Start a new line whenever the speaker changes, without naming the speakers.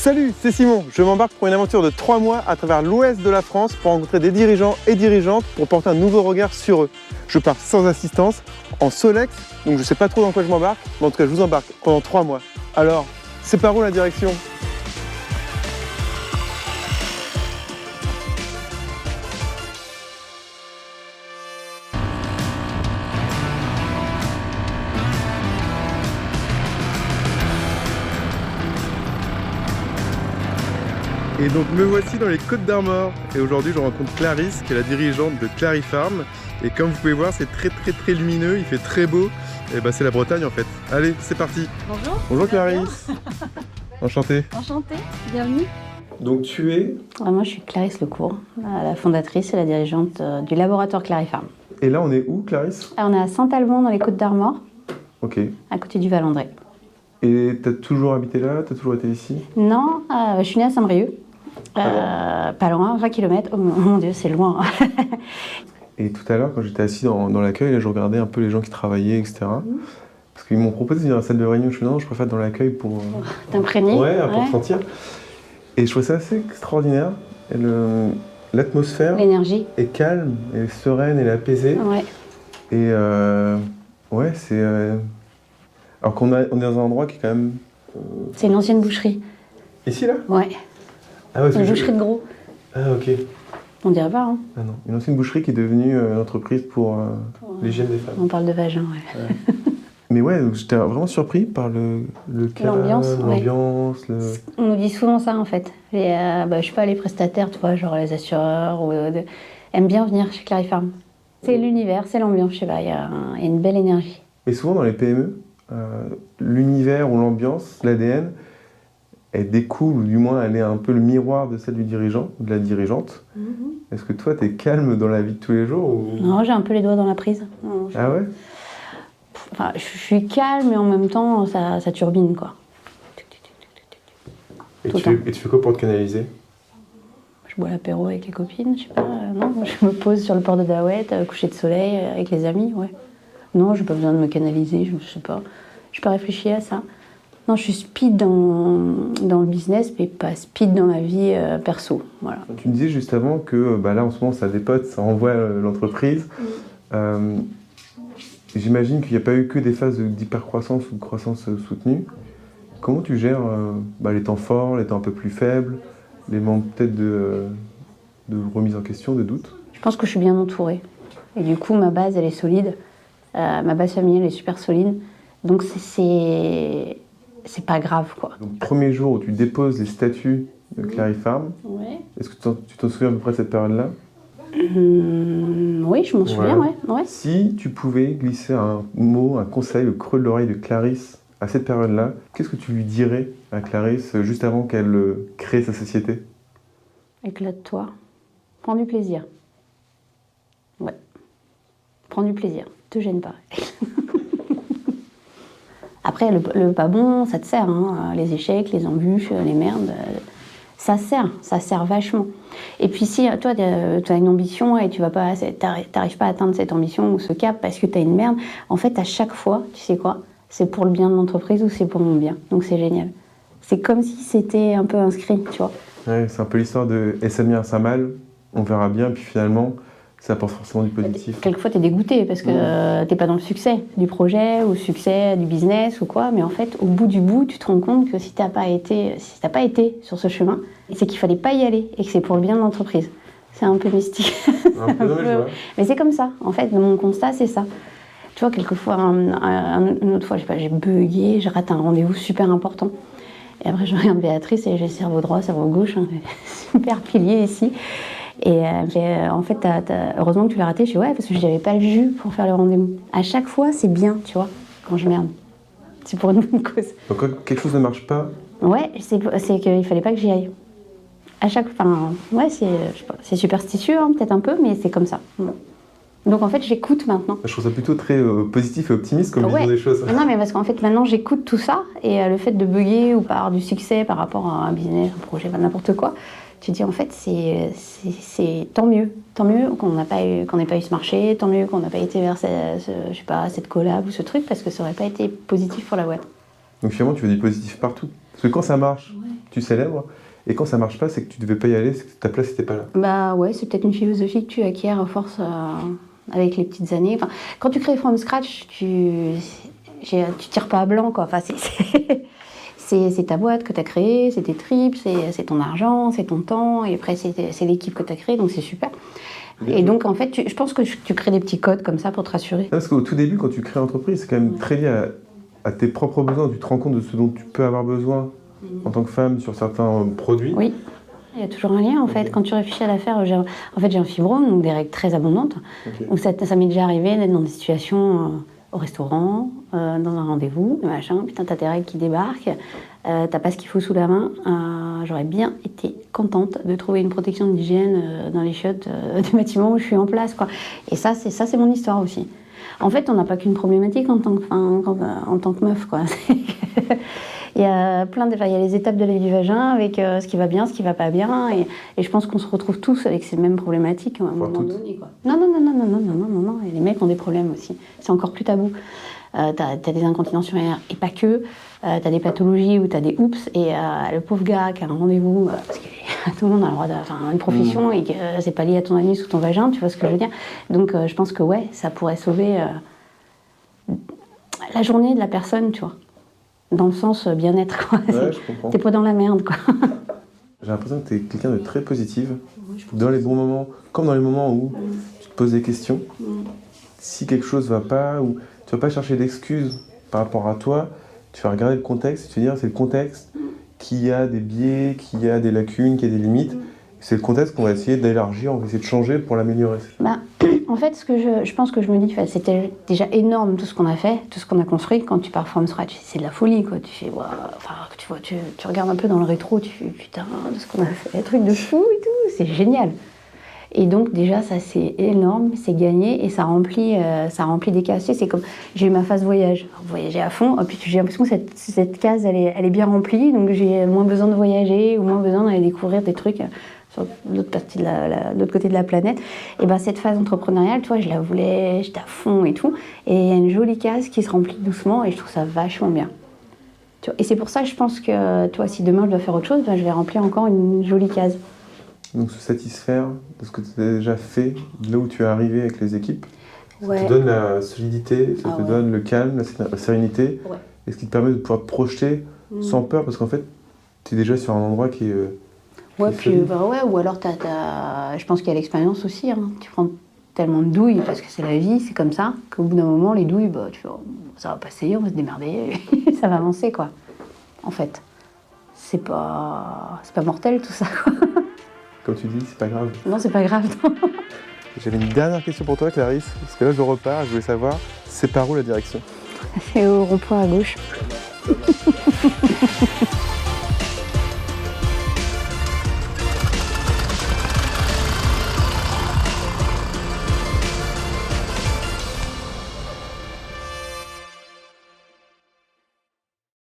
Salut, c'est Simon. Je m'embarque pour une aventure de 3 mois à travers l'ouest de la France pour rencontrer des dirigeants et dirigeantes pour porter un nouveau regard sur eux. Je pars sans assistance, en Solex, donc je sais pas trop dans quoi je m'embarque, mais en tout cas je vous embarque pendant 3 mois. Alors, c'est par où la direction ? Et donc me voici dans les Côtes d'Armor et aujourd'hui je rencontre Clarisse qui est la dirigeante de Clarifarm et comme vous pouvez voir c'est très lumineux, il fait très beau et bah c'est la Bretagne en fait. Allez c'est parti.
Bonjour.
Bonjour Clarisse. Enchanté.
Enchantée, bienvenue.
Donc tu es...
Moi je suis Clarisse Lecourt, la fondatrice et la dirigeante du laboratoire Clarifarm.
Et là on est où Clarisse ?
On est à Saint-Alban dans les Côtes d'Armor,
Ok.
à côté du Val-André.
Et t'as toujours habité là ? T'as toujours été ici ?
Non, je suis née à Saint-Brieuc. Pas loin, 20 km. Oh mon Dieu, c'est loin.
Et tout à l'heure, quand j'étais assis dans l'accueil, là, je regardais un peu les gens qui travaillaient, etc. Parce qu'ils m'ont proposé de venir à la salle de réunion. Je me suis dit non, je préfère être dans l'accueil pour...
T'imprégner.
Ouais, pour sentir. Et je trouvais ça assez extraordinaire. L'atmosphère
L'énergie.
est calme, elle est sereine, elle est apaisée.
Ouais.
Et ouais, c'est... Alors on est dans un endroit qui est quand même...
C'est une ancienne boucherie.
Ici, là ?
Ouais.
Ah ouais,
Une boucherie de gros.
Ah ok.
On dirait pas, hein.
Ah non, une ancienne boucherie qui est devenue une entreprise pour l'hygiène des femmes.
On parle de vagin, ouais.
Mais ouais, donc j'étais vraiment surpris par le calme, l'ambiance.
On nous dit souvent ça en fait. Je sais pas, les prestataires, tu vois, genre les assureurs, aiment bien venir chez Clarifarm. C'est l'univers, c'est l'ambiance, je sais pas, il y a une belle énergie.
Et souvent dans les PME, l'univers ou l'ambiance, l'ADN, elle découle, ou du moins elle est un peu le miroir de celle du dirigeant ou de la dirigeante. Est-ce que toi, t'es calme dans la vie de tous les jours ou...
Non, j'ai un peu les doigts dans la prise. Non,
Ah ouais ?
Enfin, je suis calme, mais en même temps, ça turbine, quoi.
Et tu fais quoi pour te canaliser ?
Je bois l'apéro avec les copines, je sais pas. Non, je me pose sur le port de Daouette, coucher de soleil avec les amis, ouais. Non, j'ai pas besoin de me canaliser, je sais pas. Je pas réfléchi à ça. Non, je suis speed dans le business, mais pas speed dans la vie perso. Voilà.
Tu me disais juste avant que là, en ce moment, ça dépote, ça envoie l'entreprise. J'imagine qu'il n'y a pas eu que des phases d'hypercroissance ou de croissance soutenue. Comment tu gères les temps forts, les temps un peu plus faibles, les moments peut-être de remise en question, de doute ?
Je pense que je suis bien entourée. Et du coup, ma base, elle est solide. Ma base familiale est super solide. Donc, c'est pas grave, quoi.
Donc, premier jour où tu déposes les statuts de Clarifarm, est-ce que tu t'en souviens à peu près de cette période-là ?
Oui, je m'en souviens, ouais.
Si tu pouvais glisser un mot, un conseil au creux de l'oreille de Clarisse à cette période-là, qu'est-ce que tu lui dirais à Clarisse juste avant qu'elle crée sa société ?
Éclate-toi. Prends du plaisir. Ouais. Prends du plaisir. Te gêne pas. Après, le pas bon, ça te sert, hein. Les échecs, les embûches, les merdes, ça sert vachement. Et puis si toi, tu as une ambition et tu t'arrives pas à atteindre cette ambition ou ce cap parce que tu as une merde, en fait, à chaque fois, tu sais quoi, c'est pour le bien de l'entreprise ou c'est pour mon bien. Donc c'est génial. C'est comme si c'était un peu inscrit, tu vois.
Ouais, c'est un peu l'histoire de « et ça bien, ça mal », on verra bien, puis finalement... Ça apporte forcément du positif.
Quelquefois, tu es dégoûté parce que tu n'es pas dans le succès du projet ou le succès du business ou quoi. Mais en fait, au bout du bout, tu te rends compte que si tu n'as pas été sur ce chemin, c'est qu'il ne fallait pas y aller et que c'est pour le bien de l'entreprise. C'est un peu mystique.
Un peu dommage, ouais.
Mais c'est comme ça. En fait, mon constat, c'est ça. Tu vois, quelquefois, une autre fois, je sais pas, j'ai bugué, je rate un rendez-vous super important. Et après, je regarde Béatrice et j'ai cerveau droit, cerveau gauche, un super pilier ici. Et en fait, heureusement que tu l'as raté. Je dis ouais, parce que je n'avais pas le jus pour faire le rendez-vous. À chaque fois, c'est bien, tu vois, quand je merde. C'est pour une bonne cause.
Donc quand quelque chose ne marche pas...
Ouais, c'est qu'il ne fallait pas que j'y aille. C'est superstitieux, hein, peut-être un peu, mais c'est comme ça. Donc en fait, j'écoute maintenant.
Je trouve ça plutôt très positif et optimiste comme vision des choses.
Non, mais parce qu'en fait, maintenant, j'écoute tout ça. Et le fait de bugger ou pas avoir du succès par rapport à un business, un projet, n'importe quoi, tu dis en fait c'est tant mieux qu'on n'ait pas eu ce marché, tant mieux qu'on n'a pas été vers cette collab ou ce truc parce que ça aurait pas été positif pour la boîte.
Donc finalement tu veux du positif partout, Parce que quand ça marche, tu célèbres. Et quand ça marche pas, c'est que tu devais pas y aller, c'est que ta place n'était pas là.
Bah ouais, c'est peut-être une philosophie que tu acquiers à force avec les petites années. Enfin, quand tu crées from scratch, tu tires pas à blanc, quoi. Enfin, c'est ta boîte que tu as créée, c'est tes tripes, c'est ton argent, c'est ton temps, et après c'est l'équipe que tu as créée, donc c'est super. Et donc en fait, je pense que tu crées des petits codes comme ça pour te rassurer.
Parce qu'au tout début, quand tu crées l'entreprise, c'est quand même très lié à tes propres besoins. Tu te rends compte de ce dont tu peux avoir besoin en tant que femme sur certains produits.
Oui, il y a toujours un lien en fait. Quand tu réfléchis à l'affaire, j'ai un fibrome, donc des règles très abondantes. Donc ça m'est déjà arrivé d'être dans des situations au restaurant, dans un rendez-vous, machin, putain t'as tes règles qui débarquent, t'as pas ce qu'il faut sous la main. J'aurais bien été contente de trouver une protection d'hygiène dans les chiottes du bâtiment où je suis en place, quoi. Et ça c'est mon histoire aussi. En fait, on n'a pas qu'une problématique en tant que meuf, quoi. Il y a il y a les étapes de la vie du vagin avec ce qui va bien, ce qui va pas bien, et je pense qu'on se retrouve tous avec ces mêmes problématiques à un moment donné, quoi. Non, et les mecs ont des problèmes aussi. C'est encore plus tabou. T'as des incontinences urinaires et pas que. T'as des pathologies où t'as des oups, et le pauvre gars qui a un rendez-vous, parce que tout le monde a le droit d'avoir une profession et que c'est pas lié à ton anus ou ton vagin, tu vois ce que je veux dire. Donc je pense que ouais, ça pourrait sauver la journée de la personne, tu vois. Dans le sens bien-être, quoi.
Ouais, je comprends.
T'es pas dans la merde, quoi.
J'ai l'impression que t'es quelqu'un de très positive, dans les bons moments, comme dans les moments où tu te poses des questions. Si quelque chose va pas, ou tu vas pas chercher d'excuses par rapport à toi, tu vas regarder le contexte et tu vas dire c'est le contexte qui a des biais, qui a des lacunes, qui a des limites. C'est le contexte qu'on va essayer d'élargir, on va essayer de changer pour l'améliorer.
En fait, ce que je pense que je me dis, c'était déjà énorme tout ce qu'on a fait, tout ce qu'on a construit. Quand tu pars from scratch, c'est de la folie, quoi. Tu fais, wow, enfin, tu vois, tu regardes un peu dans le rétro, tu fais, putain, tout ce qu'on a fait, un truc de fou et tout, c'est génial. Et donc déjà, ça c'est énorme, c'est gagné, et ça remplit des cases. Tu sais, c'est comme, j'ai eu ma phase voyage, voyager à fond, et puis j'ai l'impression que cette case, elle est bien remplie, donc j'ai moins besoin de voyager, ou moins besoin d'aller découvrir des trucs sur l'autre côté de la planète. Et ben cette phase entrepreneuriale, tu vois, je la voulais, j'étais à fond et tout, et il y a une jolie case qui se remplit doucement, et je trouve ça vachement bien. Tu vois, et c'est pour ça que je pense que, tu vois, si demain je dois faire autre chose, ben, je vais remplir encore une jolie case.
Donc se satisfaire de ce que tu as déjà fait, de là où tu es arrivé avec les équipes, ça
Ouais.
te donne la solidité, ça te donne le calme, la sérénité, et ce qui te permet de pouvoir te projeter sans peur, parce qu'en fait, tu es déjà sur un endroit qui est...
Ouais, puis, ou alors je pense qu'il y a l'expérience aussi, hein. Tu prends tellement de douilles, parce que c'est la vie, c'est comme ça, qu'au bout d'un moment, les douilles, bah, tu fais, oh, ça va passer, on va se démerder, ça va avancer, quoi. En fait, c'est pas mortel tout ça, quoi.
Comme tu dis, c'est pas grave.
Non, c'est pas grave, non.
J'avais une dernière question pour toi, Clarisse, parce que là je repars, je voulais savoir, c'est par où la direction?
C'est au rond-point à gauche.